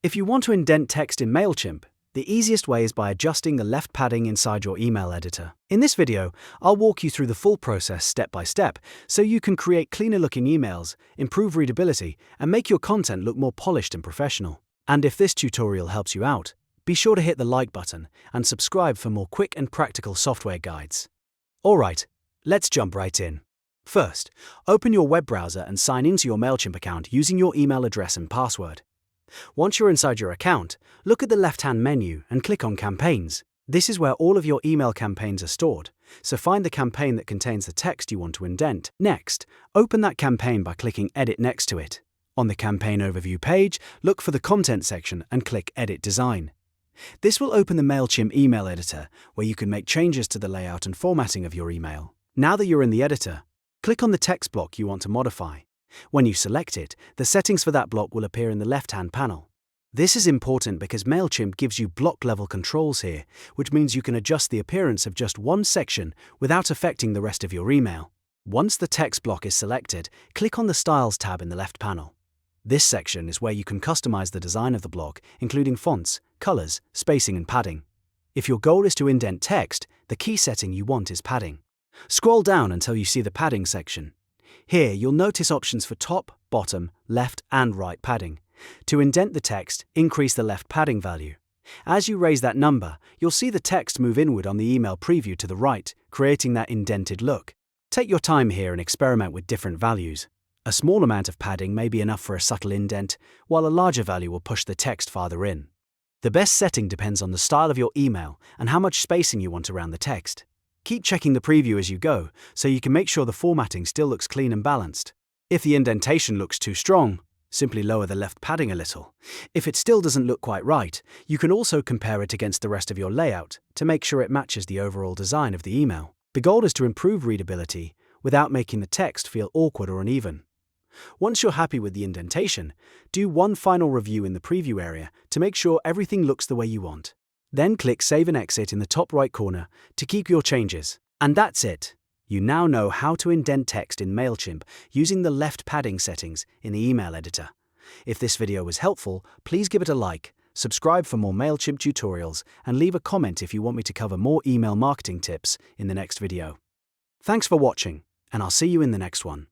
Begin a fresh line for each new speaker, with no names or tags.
If you want to indent text in MailChimp, the easiest way is by adjusting the left padding inside your email editor. In this video, I'll walk you through the full process step by step so you can create cleaner looking emails, improve readability, and make your content look more polished and professional. And if this tutorial helps you out, be sure to hit the like button and subscribe for more quick and practical software guides. Alright, let's jump right in. First, open your web browser and sign into your MailChimp account using your email address and password. Once you're inside your account, look at the left-hand menu and click on Campaigns. This is where all of your email campaigns are stored, so find the campaign that contains the text you want to indent. Next, open that campaign by clicking Edit next to it. On the Campaign Overview page, look for the Content section and click Edit Design. This will open the MailChimp email editor, where you can make changes to the layout and formatting of your email. Now that you're in the editor, click on the text block you want to modify. When you select it, the settings for that block will appear in the left-hand panel. This is important because MailChimp gives you block-level controls here, which means you can adjust the appearance of just one section without affecting the rest of your email. Once the text block is selected, click on the Styles tab in the left panel. This section is where you can customize the design of the block, including fonts, colors, spacing, and padding. If your goal is to indent text, the key setting you want is padding. Scroll down until you see the padding section. Here, you'll notice options for top, bottom, left, and right padding. To indent the text, increase the left padding value. As you raise that number, you'll see the text move inward on the email preview to the right, creating that indented look. Take your time here and experiment with different values. A small amount of padding may be enough for a subtle indent, while a larger value will push the text farther in. The best setting depends on the style of your email and how much spacing you want around the text. Keep checking the preview as you go, so you can make sure the formatting still looks clean and balanced. If the indentation looks too strong, simply lower the left padding a little. If it still doesn't look quite right, you can also compare it against the rest of your layout to make sure it matches the overall design of the email. The goal is to improve readability without making the text feel awkward or uneven. Once you're happy with the indentation, do one final review in the preview area to make sure everything looks the way you want. Then click Save and Exit in the top right corner to keep your changes. And that's it. You now know how to indent text in MailChimp using the left padding settings in the email editor. If this video was helpful, please give it a like, subscribe for more MailChimp tutorials, and leave a comment if you want me to cover more email marketing tips in the next video. Thanks for watching, and I'll see you in the next one.